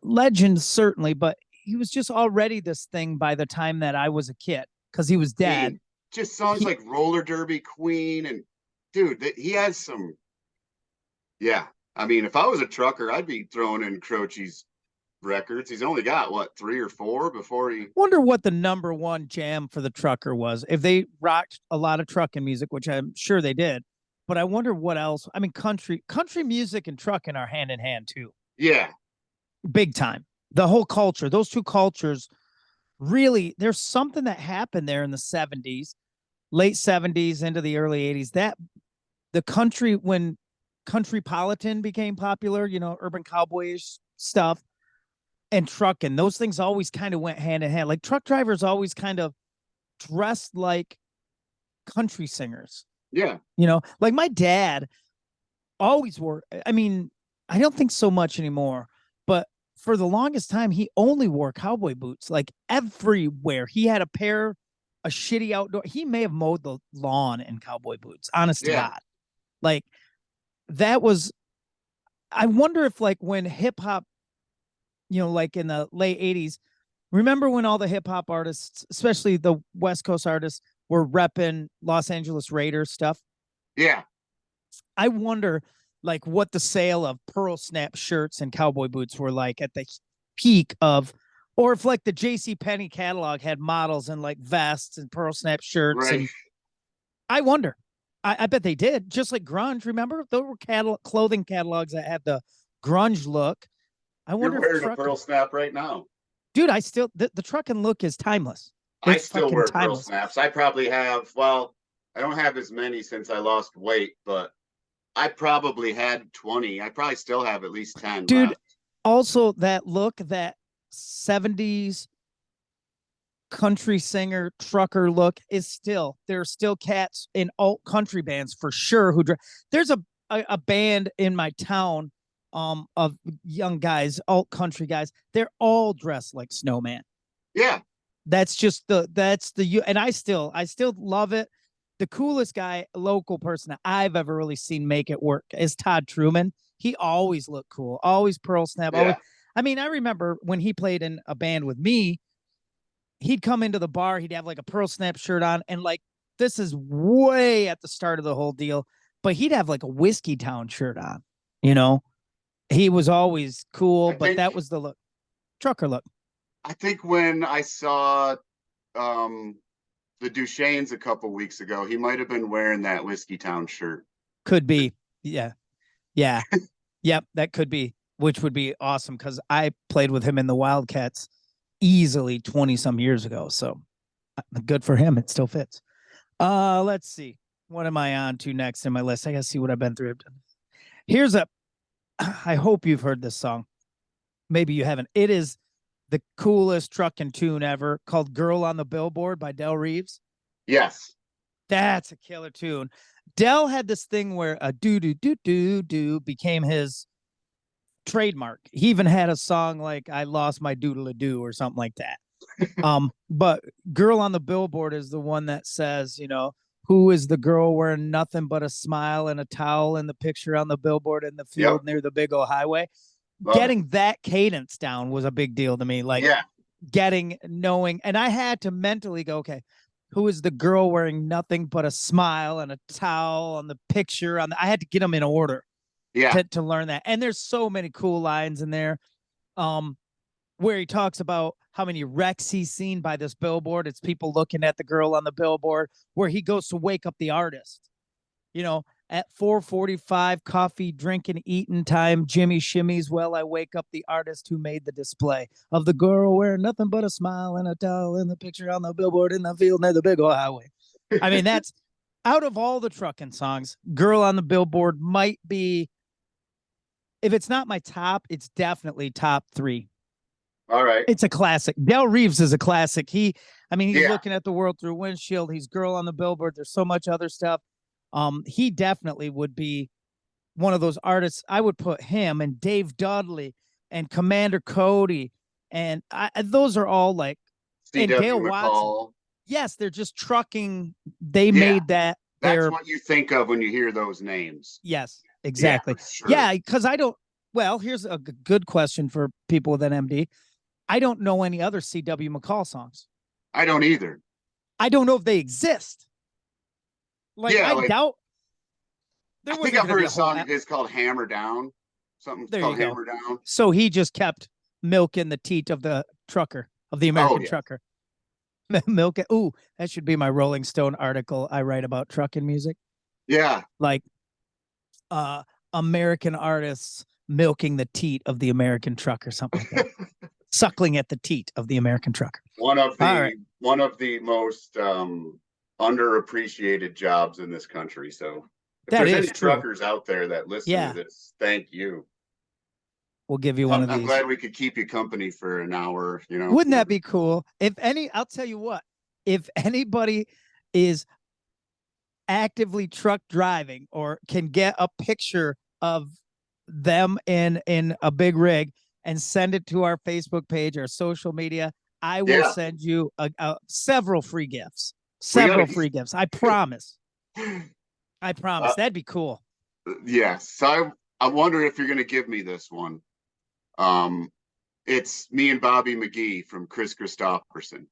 legend certainly, but he was just already this thing by the time that I was a kid because he was dead. just songs He, like Roller Derby Queen, and dude, he has some. Yeah, I mean, if I was a trucker, I'd be throwing in Croce's records. He's only got what, 3 or 4 before he. wonder what the number one jam for the trucker was. If they rocked a lot of trucking music, which I'm sure they did, but I wonder what else. I mean, country music and trucking are hand in hand too, Yeah, big time. The whole culture, those two cultures, really. There's something that happened there in the '70s, late '70s into the early '80s. That the country when countrypolitan became popular, urban cowboyish stuff and trucking, those things always kind of went hand in hand. Like truck drivers always kind of dressed like country singers. yeah, Like my dad always wore, I mean, I don't think so much anymore, but for the longest time, he only wore cowboy boots, like everywhere. He had a shitty outdoor. He may have mowed the lawn in cowboy boots, honest to yeah. God. Like that was, I wonder if like when hip hop, like in the late '80s, remember when all the hip hop artists, especially the West Coast artists, were repping Los Angeles Raiders stuff? Yeah. I wonder like what the sale of pearl snap shirts and cowboy boots were like at the peak of, or if like the J.C. Penney catalog had models in like vests and pearl snap shirts. Right. And I wonder. I bet they did. Just like grunge. Remember, there were clothing catalogs that had the grunge look. I You're wonder if wearing a pearl snap right now. dude, I still the trucking look is timeless. I It's still fucking wear pearl timeless. snaps. I probably have, well, I don't have as many since I lost weight, but I probably had 20. I probably still have at least 10 Dude, left. also that look, that '70s country singer trucker look is still, there are still cats in alt country bands for sure there's a band in my town of young guys, alt country guys. They're all dressed like snowman. Yeah. That's just and I still love it. The coolest guy, local person that I've ever really seen make it work is Todd Truman. He always looked cool, always pearl snap, always. Yeah. I mean, I remember when he played in a band with me, he'd come into the bar, he'd have like a pearl snap shirt on, and like this is way at the start of the whole deal, but he'd have like a Whiskey Town shirt on. You know, he was always cool, I but think that was the look, trucker look. I think when I saw um the Duchesnes a couple weeks ago, he might have been wearing that Whiskey Town shirt. Could be, yeah, yeah, yep, that could be, which would be awesome because I played with him in the Wildcats easily 20 some years ago. So good for him. It still fits. Let's see. What am I on to next in my list? I gotta see what I've been through. Here's a I hope you've heard this song. Maybe you haven't. It is the coolest trucking tune ever, called Girl on the Billboard by Del Reeves. Yes. That's a killer tune. Del had this thing where a do do do do do became his trademark. He even had a song like I Lost My Doodle a Doo or something like that. But Girl on the Billboard is the one that says, who is the girl wearing nothing but a smile and a towel in the picture on the billboard in the field Yep. near the big old highway? Love it. Getting that cadence down was a big deal to me. Like Yeah. knowing, and I had to mentally go, okay, who is the girl wearing nothing but a smile and a towel on the picture I had to get them in order Yeah. to learn that. And there's so many cool lines in there. Where he talks about how many wrecks he's seen by this billboard. It's people looking at the girl on the billboard, where he goes to wake up the artist. At 4:45, coffee, drinking, eating time, Jimmy shimmies. Well, I wake up the artist who made the display of the girl wearing nothing but a smile and a towel in the picture on the billboard in the field near the big old highway. I mean, that's out of all the trucking songs, Girl on the Billboard might be, if it's not my top, it's definitely top 3. All right. It's a classic. Del Reeves is a classic. He's Yeah. looking at the world through a windshield. He's Girl on the Billboard. There's so much other stuff. He definitely would be one of those artists. I would put him and Dave Dudley and Commander Cody, and those are all like, and C.W. Dale Watson. McCall. Yes, they're just trucking. They Yeah. made that. That's what you think of when you hear those names. Yes, exactly. Yeah, sure. Yeah, because I don't. Well, here's a good question for people with an MD. I don't know any other C.W. McCall songs. I don't either. I don't know if they exist. Like, Yeah, I like doubt I there think wasn't I've going to heard be a a whole song app. is called Hammer Down. Something's There you called go. Hammer Down. So he just kept milking the teat of the trucker, of the Oh American yeah. trucker. Milk it. Ooh, that should be my Rolling Stone article I write about trucking music. Yeah. Like, uh American artists milking the teat of the American trucker, something like that. Suckling at the teat of the American trucker. one of All right. the one of the most underappreciated jobs in this country. So if That there's is any true. truckers out there that listen to Yeah. this, thank you. We'll give you one of I'm these. glad we could keep you company for an hour, you know. Wouldn't that be cool? If any, I'll tell you what, if anybody is actively truck driving or can get a picture of them in a big rig and send it to our Facebook page or social media, I will Yeah, send you several free gifts. we gotta Several free gifts. I promise. I promise. uh, That'd be cool. yes. So I'm wondering if you're gonna give me this one. Um it's me and Bobby McGee from Chris Christopherson.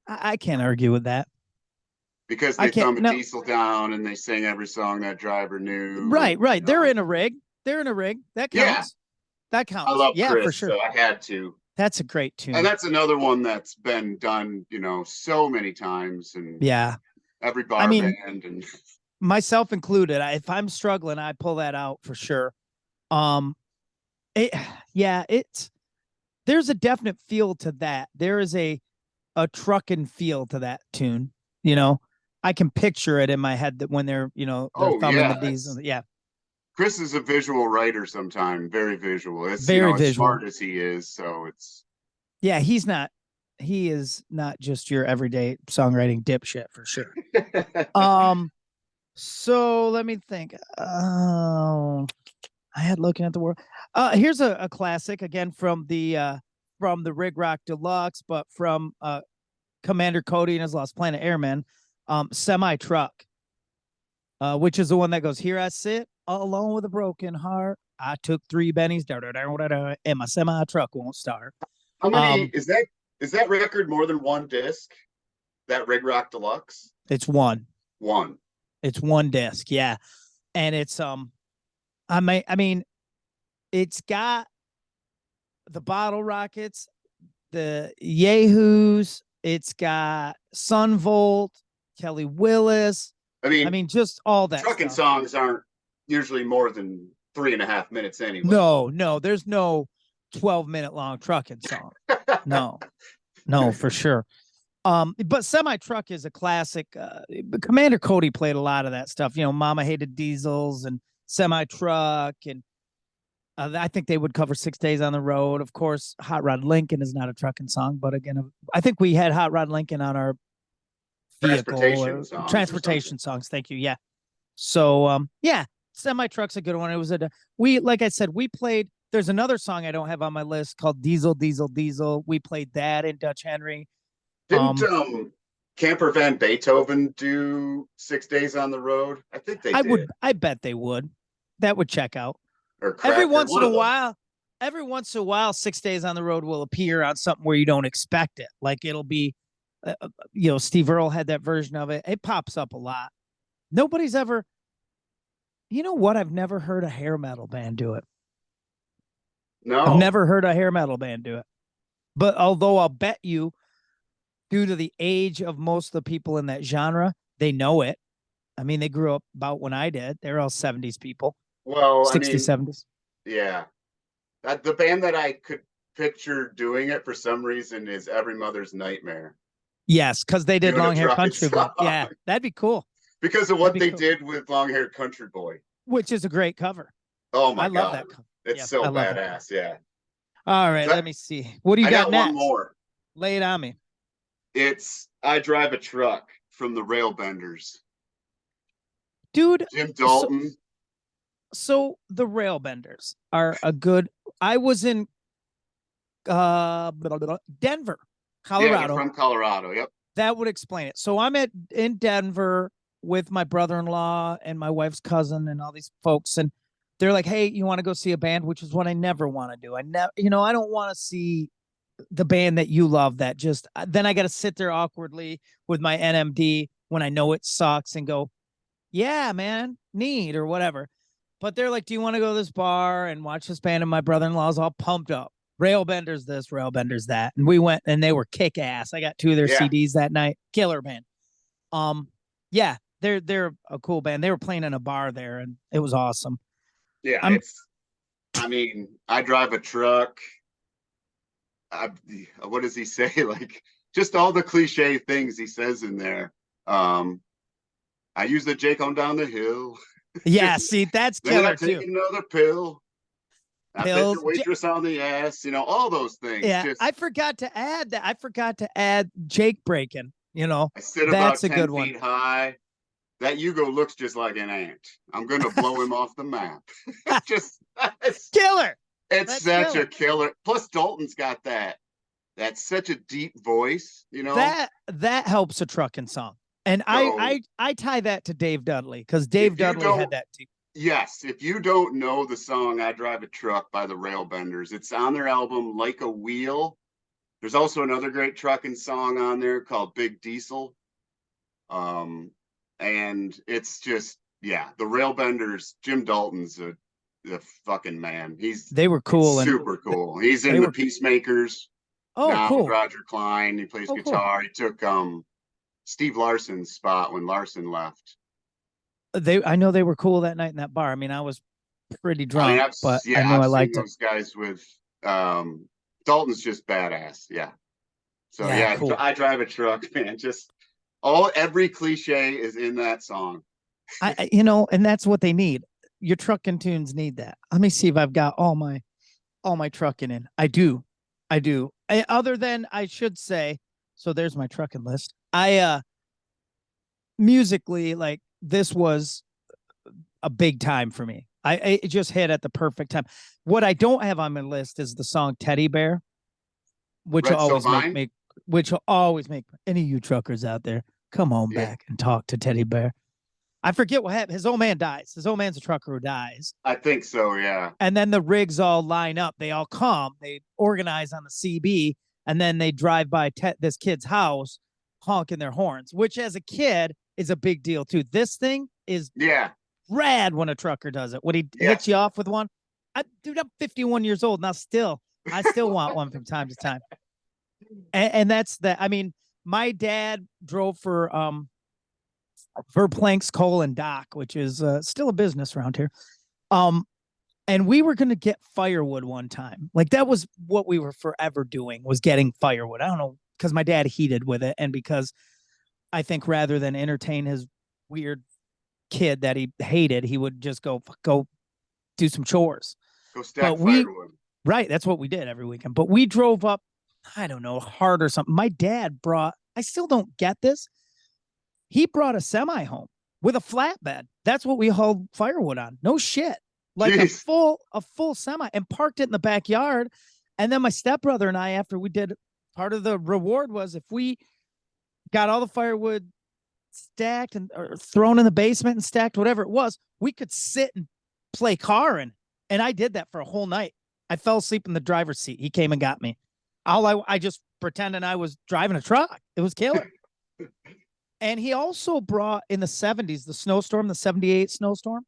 I can't argue with that. Because I they can't. thumb a No. diesel down and they sing every song that driver knew. Right, And right. They're in a rig. They're in a rig. That yeah, counts. That I counts. love Yeah, for Chris, sure. so I had to. That's a great And tune. that's another one that's been done, so many times, and Yeah. every I bar mean, band and myself included. If I'm struggling, I pull that out for sure. Um, it, yeah, there's a definite feel to that. There is a truckin' feel to that tune. You know, I can picture it in my head that when they're oh thumbing the yeah, diesel. Yeah, Chris is a visual writer sometime, very visual. It's very as visual. smart as he is, so it's Yeah, he's not. He is not just your everyday songwriting dipshit for sure. Um, so let me think. Oh, I had looking at the world. Here's a classic again from the Rig Rock Deluxe, but from Commander Cody and his Lost Planet Airmen, Semi Truck, which is the one that goes, "Here I sit all alone with a broken heart. I took 3 bennies, and my semi truck won't start." how many Um, is that record more than one disc? That Rig Rock Deluxe? it's one. One. It's one disc, yeah, and it's I mean, it's got the Bottle Rockets, the Yahoos. It's got Sunvolt, Kelly Willis. I I mean, mean, just all that trucking stuff. songs aren't usually more than 3.5 minutes anyway. No, no, there's no 12-minute long trucking song. No, no, for sure. But Semi Truck is a classic. Commander Cody played a lot of that stuff. Mama Hated Diesels and Semi Truck, and I think they would cover 6 Days on the Road. Of course, Hot Rod Lincoln is not a trucking song, but again, I think we had Hot Rod Lincoln on our vehicle Transportation or songs or transportation something. songs. Thank you. Yeah. So, yeah, Semi Truck's a good one. It was like I said, we played. There's another song I don't have on my list called Diesel, Diesel, Diesel. We played that in Dutch Henry. Didn't Camper Van Beethoven do 6 Days on the Road? I think they did. I bet they would. That would check out. Or Every Cracker, once one in a of them. while, every once in a while, 6 Days on the Road will appear on something where you don't expect it. Like it'll be, Steve Earle had that version of it. It pops up a lot. Nobody's ever, you know what? I've never heard a hair metal band do it. I've No. never heard a hair metal band do it. But although I'll bet you, due to the age of most of the people in that genre, they know it. I mean, they grew up about when I did. They're all 70s people, Well, I 60s, mean, 70s. yeah. The band that I could picture doing it for some reason is Every Mother's Nightmare. Yes, because they did Doing a Long Hair trucking Country Boy. song. Yeah, that'd be cool. Because of That'd what be they cool. did with Long Haired Country Boy. Which is a great cover. Oh I my love God. that cover. It's Yeah, so I love that cover. badass. Yeah. All right, So let me see. What do you I got got next? one more. Lay it on me. It's I Drive a Truck from the Railbenders. Dude, Jim so Dalton. so the Railbenders are a good. I was in Denver, Yeah, they're Colorado. from Colorado. Yep. That would explain it. So I'm in Denver with my brother-in-law and my wife's cousin and all these folks, and they're like, "Hey, you want to go see a band?" Which is what I never want to do. I never, I don't want to see the band that you love that just then I got to sit there awkwardly with my NMD when I know it sucks and go, yeah, man, neat or whatever. But they're like, do you want to go to this bar and watch this band? And my brother-in-law's all pumped up. Railbenders this, Railbenders that. And we went and they were kick ass. I got 2 of their Yeah. CDs that night. Killer band. Yeah, they're a cool band. They were playing in a bar there and it was awesome. Yeah, I'm I mean, I drive a truck. What does he say? Like just all the cliche things he says in there. I use the Jake on down the hill. yeah, Just, see, that's then I killer take too. another pill. I bet Pills. the waitress on the ass, all those things. Yeah, Just I forgot to add that. I forgot to add Jake breaking. I sit That's about a 10 good one. feet high. That Yugo looks just like an ant. I'm gonna blow him off the map. Just Killer. it's That's such killer. a killer. Plus Dalton's got that. That's such a deep voice, That helps a trucking song. And So I tie that to Dave Dudley because if Dave you Dudley had don't that too. yes, if you don't know the song I Drive a Truck by the Railbenders, it's on their album Like a Wheel. There's also another great trucking song on there called Big Diesel. And it's just, yeah, the Railbenders, Jim Dalton's a fucking man. They were cool and super cool. He's they in the were Peacemakers oh now with cool. Roger Klein. He plays Oh cool. guitar. He took Steve Larson's spot when Larson left. I know they were cool that night in that bar. I mean, I was pretty I mean, drunk, but I knew I've I seen liked it. those guys with Dalton's just badass. Yeah. So Yeah, yeah, cool. I drive a truck, man. Just every cliche is in that song. And that's what they need. Your trucking tunes need that. Let me see if I've got all my trucking in. I do. Other than I should say, so there's my trucking list. Musically, like this was a big time for me. It just hit at the perfect time. What I don't have on my list is the song Teddy Bear, which will Red So always make Vine. me which will always make any of you truckers out there come on Yeah, back and talk to Teddy Bear. I forget what happened. His old man dies. His old man's a trucker who dies. I think so. Yeah. And then the rigs all line up. They all come. They organize on the CB, and then they drive by this kid's house, honking their horns, which as a kid is a big deal too. This thing is Yeah. rad when a trucker does it. When he hits Yes. you off with one, dude, I'm 51 years old now. I still want one from time to time. And that's that. I mean, my dad drove for Verplank's Coal and Dock, which is still a business around here. And we were going to get firewood one time. Like that was what we were forever doing was getting firewood. I don't know, because my dad heated with it. And because I think rather than entertain his weird kid that he hated, he would just go do some chores. Go stack firewood. Right. That's what we did every weekend. But we drove up, I don't know, hard or something. My dad I still don't get this. He brought a semi home with a flatbed. That's what we hauled firewood on. No shit. Like Jeez. a full semi, and parked it in the backyard. And then my stepbrother and I, after we did, part of the reward was if we got all the firewood stacked or thrown in the basement and stacked, whatever it was, we could sit and play car. And I did that for a whole night. I fell asleep in the driver's seat. He came and got me. I just pretended I was driving a truck. It was killer. And he also brought in the 70s, the snowstorm, the 78 snowstorm.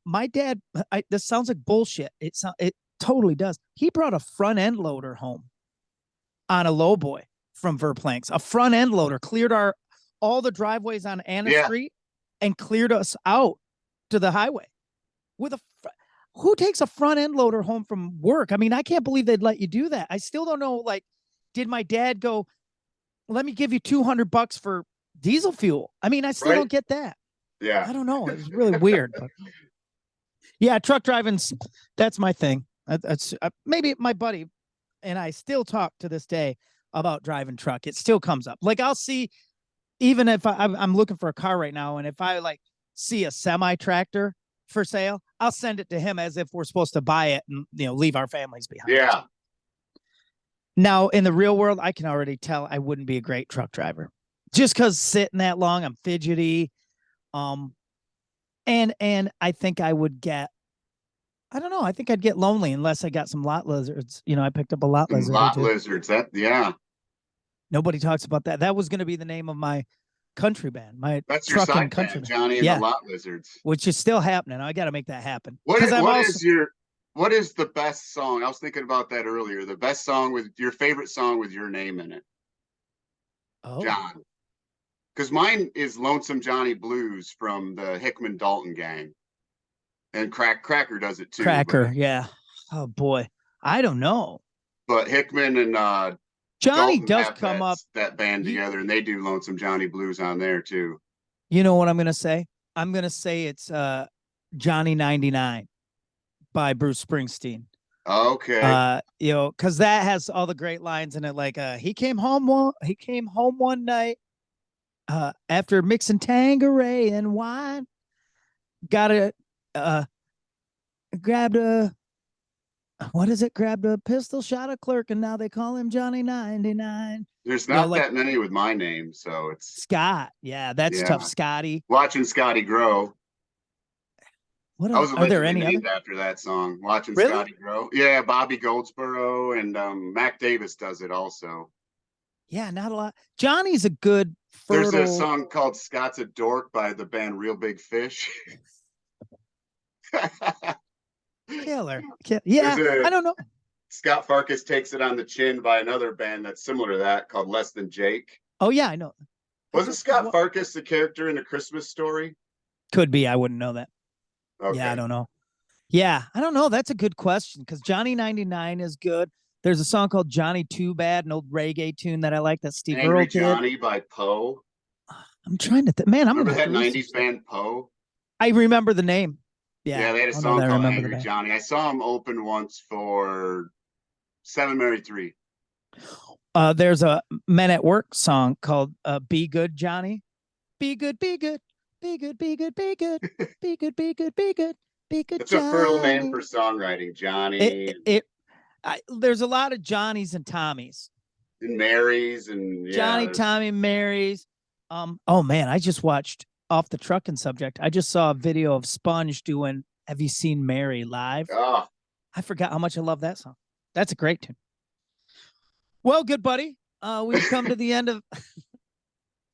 My dad, this sounds like bullshit. It totally does. He brought a front end loader home on a lowboy from Verplank's. A front end loader cleared all the driveways on Anna Street and cleared us out to the highway with who takes a front end loader home from work? I mean, I can't believe they'd let you do that. I still don't know. Like, did my dad go, let me give you $200 for diesel fuel? I mean, I still don't get that. Yeah. I don't know. It's really weird. But yeah, truck driving's, that's my thing. That's maybe my buddy and I still talk to this day about driving truck. It still comes up. Like I'll see, even if I'm looking for a car right now, and if I like see a semi tractor for sale, I'll send it to him as if we're supposed to buy it and leave our families behind. Yeah. Now in the real world, I can already tell I wouldn't be a great truck driver just because sitting that long, I'm fidgety. And I think I would get, I don't know. I think I'd get lonely unless I got some lot lizards. I picked up a lot Some lizard or lot two. lizards. That yeah, Nobody talks about that. That was going to be the name of my country band, my that's your trucking side country band, band. Johnny and the Yeah, lot lizards. which is still happening. I got to make that happen because What I'm what also. is your what is the best song? I was thinking about that earlier. The best song with your favorite song with your name in it, Oh, John. Because mine is Lonesome Johnny Blues from the Hickman Dalton gang. And Cracker does it too, Cracker. Yeah. Oh boy. I don't know. but Hickman and Johnny Dalton does have come up. that band You, together, and they do Lonesome Johnny Blues on there too. you know what I'm going to say? I'm going to say it's Johnny 99 by Bruce Springsteen. Okay. Because that has all the great lines in it. Like, he came home one night after mixing Tanqueray and wine. Got a grabbed a what is it? Grabbed a pistol, shot a clerk, and now they call him Johnny 99. There's not Like that many with my name, so it's Scott. Yeah, that's tough. yeah. Scotty. Watching Scotty grow. What I was are there originally any other? named after that song. Watching Really? Scotty grow. Yeah, Bobby Goldsboro and Mac Davis does it also. Yeah, not a lot. Johnny's a good There's a fertile song called Scott's a Dork by the band Real Big Fish. killer. There's Yeah, a I don't know. Scott Farkas takes it on the chin by another band that's similar to that called Less Than Jake. Oh yeah, I know. I Wasn't just Scott Farkas the character in A Christmas Story? could be. I wouldn't know that. Yeah, I Okay. don't know. Yeah, I don't know. That's a good question because Johnny 99 is good. There's a song called Johnny Too Bad, an old reggae tune that I like that Steve Angry Earle did. Johnny by Poe. I'm trying to think. Man, I'm gonna Remember have to that research 90s that. band Poe? I remember the name. Yeah, Yeah, they had a I know that song I called remember the Angry band. Johnny. I saw him open once for Seven Mary Three. There's a Men at Work song called "Be Good, Johnny." Be good, be good, be good, be good, be good, be good, be good, be good, be good, It's a fertile name Johnny. for songwriting, It Johnny it. There's a lot of Johnnies and Tommies. and Marys and yeah, Johnny, there's Tommy, Marys. Oh man, I just watched off the trucking subject. I just saw a video of Sponge doing. Have you seen Mary live? oh I forgot how much I love that song. That's a great tune. Well, good buddy. We've come to the end of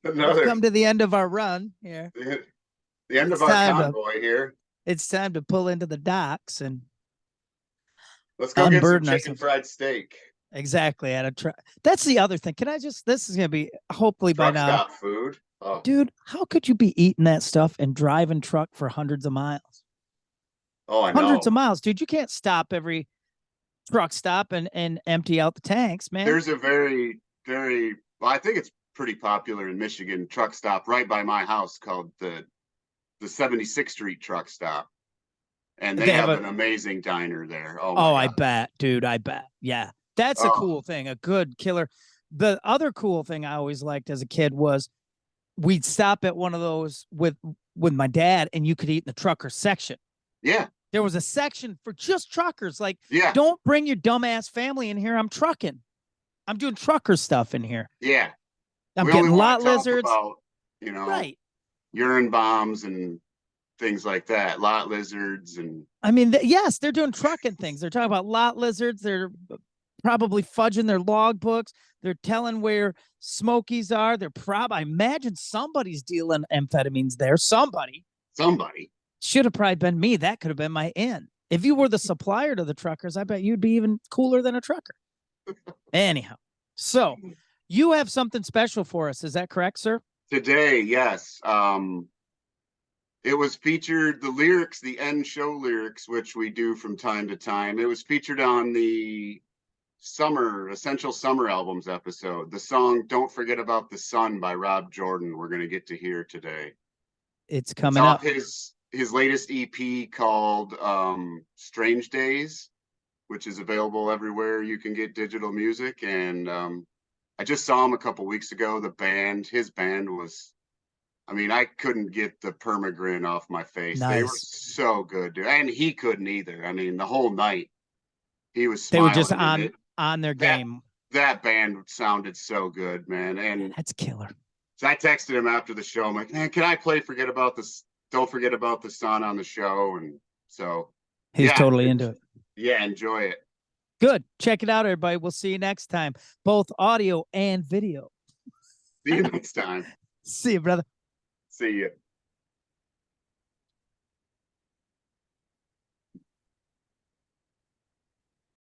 we've another come to the end of our run here. the end of It's our time to convoy here. it's time to pull into the docks and Let's go get some unburden chicken ourselves. fried steak. Exactly at a truck. That's the other thing. Can I just? This is gonna be hopefully by Truck now, stop food. Oh, dude. How could you be eating that stuff and driving truck for hundreds of miles? oh, I Hundreds know. of miles, dude. You can't stop every truck stop and empty out the tanks, man. There's a very well, I think it's pretty popular in Michigan truck stop right by my house called the 76th Street truck stop. And they They have have a. an amazing diner there. Oh my Oh, I god. bet, dude. I bet. Yeah, that's a Oh, cool thing. A good killer. The other cool thing I always liked as a kid was we'd stop at one of those with my dad, and you could eat in the trucker section. yeah. There was a section for just truckers. Like, Yeah. don't bring your dumbass family in here. I'm trucking. I'm doing trucker stuff in here. Yeah. I'm We only getting want lot to talk lizards. about, you know, Right. urine bombs and things like that, lot lizards and I mean, yes, they're doing trucking things. They're talking about lot lizards. They're probably fudging their log books. They're telling where Smokies are. I imagine somebody's dealing amphetamines there. Somebody somebody. should have probably been me. That could have been my in. If you were the supplier to the truckers, I bet you'd be even cooler than a trucker. Anyhow, so you have something special for us. Is that correct, sir? Today, yes. It was featured the lyrics, the end show lyrics, which we do from time to time. It was featured on the Essential Summer Albums episode. The song Don't Forget About the Sun by Rob Jordan, we're going to get to hear today. It's It's coming off up. his latest EP called Strange Days, which is available everywhere you can get digital music. And I just saw him a couple weeks ago. His band was, I mean, I couldn't get the permagrin off my face. They were Nice. so good, dude. And he couldn't either. I mean, the whole night he was They were just smiling, and on their that game. that band sounded so good, man. And That's killer. so I texted him after the show. I'm like, man, can I play Don't Forget About the Sun on the show? And so He's totally into it. Yeah, enjoy it. Good. Check it out, everybody. We'll see you next time, both audio and video. See you next time. See you, brother. See you.